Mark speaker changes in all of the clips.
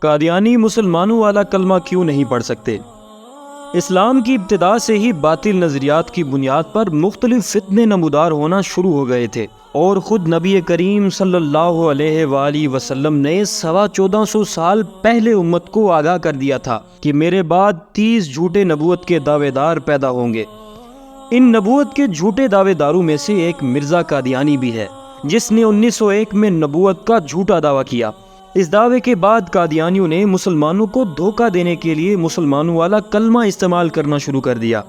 Speaker 1: قادیانی مسلمانوں والا کلمہ کیوں نہیں پڑھ سکتے؟ اسلام کی ابتدا سے ہی باطل نظریات کی بنیاد پر مختلف فتنے نمودار ہونا شروع ہو گئے تھے، اور خود نبی کریم صلی اللہ علیہ وآلہ وسلم نے 1450 سال پہلے امت کو آگاہ کر دیا تھا کہ میرے بعد 30 جھوٹے نبوت کے دعوے دار پیدا ہوں گے۔ ان نبوت کے جھوٹے دعوے داروں میں سے ایک مرزا قادیانی بھی ہے، جس نے 1901 میں نبوت کا جھوٹا دعویٰ کیا۔ اس دعوے کے بعد قادیانیوں نے مسلمانوں کو دھوکہ دینے کے لیے مسلمانوں والا کلمہ استعمال کرنا شروع کر دیا۔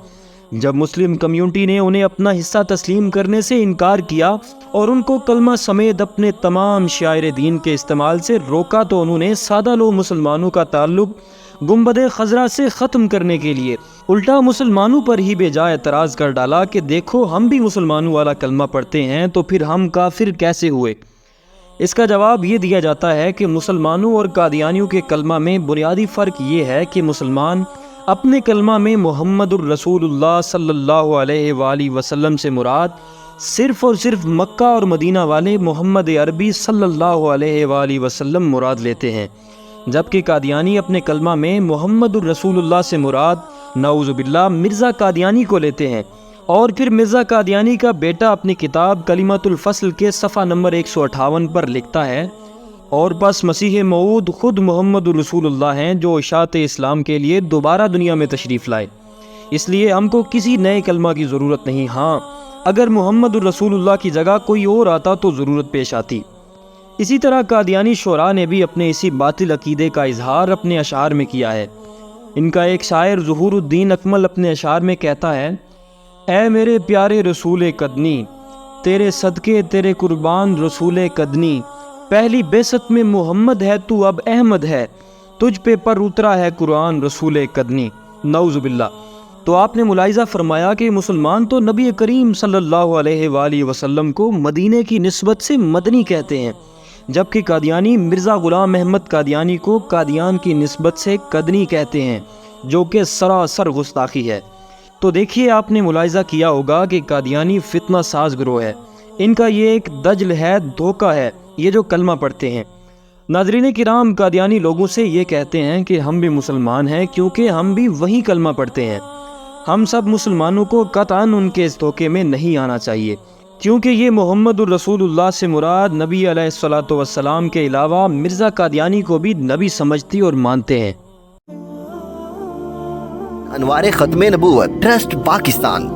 Speaker 1: جب مسلم کمیونٹی نے انہیں اپنا حصہ تسلیم کرنے سے انکار کیا اور ان کو کلمہ سمیت اپنے تمام شعائر دین کے استعمال سے روکا، تو انہوں نے سادہ لو مسلمانوں کا تعلق گنبد خضرا سے ختم کرنے کے لیے الٹا مسلمانوں پر ہی بے جا اعتراض کر ڈالا کہ دیکھو، ہم بھی مسلمانوں والا کلمہ پڑھتے ہیں، تو پھر ہم کافر کیسے ہوئے؟ اس کا جواب یہ دیا جاتا ہے کہ مسلمانوں اور قادیانیوں کے کلمہ میں بنیادی فرق یہ ہے کہ مسلمان اپنے کلمہ میں محمد الرسول اللہ صلی اللہ علیہ وآلہ وسلم سے مراد صرف اور صرف مکہ اور مدینہ والے محمد عربی صلی اللہ علیہ وآلہ وسلم مراد لیتے ہیں، جبکہ قادیانی اپنے کلمہ میں محمد الرسول اللہ سے مراد نعوذ باللہ مرزا قادیانی کو لیتے ہیں۔ اور پھر مرزا قادیانی کا بیٹا اپنی کتاب کلمۃ الفصل کے صفحہ نمبر 158 پر لکھتا ہے، اور بس مسیح موعود خود محمد الرسول اللہ ہیں جو اشاعت اسلام کے لیے دوبارہ دنیا میں تشریف لائے، اس لیے ہم کو کسی نئے کلمہ کی ضرورت نہیں۔ ہاں، اگر محمد الرسول اللہ کی جگہ کوئی اور آتا تو ضرورت پیش آتی۔ اسی طرح قادیانی شعراء نے بھی اپنے اسی باطل عقیدے کا اظہار اپنے اشعار میں کیا ہے۔ ان کا ایک شاعر ظہور الدین اکمل اپنے اشعار میں کہتا ہے، اے میرے پیارے رسول قدنی، تیرے صدقے تیرے قربان رسول قدنی، پہلی بعثت میں محمد ہے تو اب احمد ہے، تجھ پہ پر اترا ہے قرآن رسول قدنی، نعوذ باللہ۔ تو آپ نے ملاحظہ فرمایا کہ مسلمان تو نبی کریم صلی اللہ علیہ وآلہ وسلم کو مدینے کی نسبت سے مدنی کہتے ہیں، جبکہ قادیانی مرزا غلام احمد قادیانی کو قادیان کی نسبت سے قدنی کہتے ہیں، جو کہ سراسر گستاخی ہے۔ تو دیکھیے، آپ نے ملاحظہ کیا ہوگا کہ قادیانی فتنہ ساز گروہ ہے، ان کا یہ ایک دجل ہے، دھوکہ ہے، یہ جو کلمہ پڑھتے ہیں۔ ناظرین کرام، قادیانی لوگوں سے یہ کہتے ہیں کہ ہم بھی مسلمان ہیں کیونکہ ہم بھی وہی کلمہ پڑھتے ہیں۔ ہم سب مسلمانوں کو قطعاً ان کے اس دھوکے میں نہیں آنا چاہیے، کیونکہ یہ محمد الرسول اللہ سے مراد نبی علیہ الصلوۃ والسلام کے علاوہ مرزا قادیانی کو بھی نبی سمجھتی اور مانتے ہیں۔
Speaker 2: انوار ختم نبوت ٹرسٹ پاکستان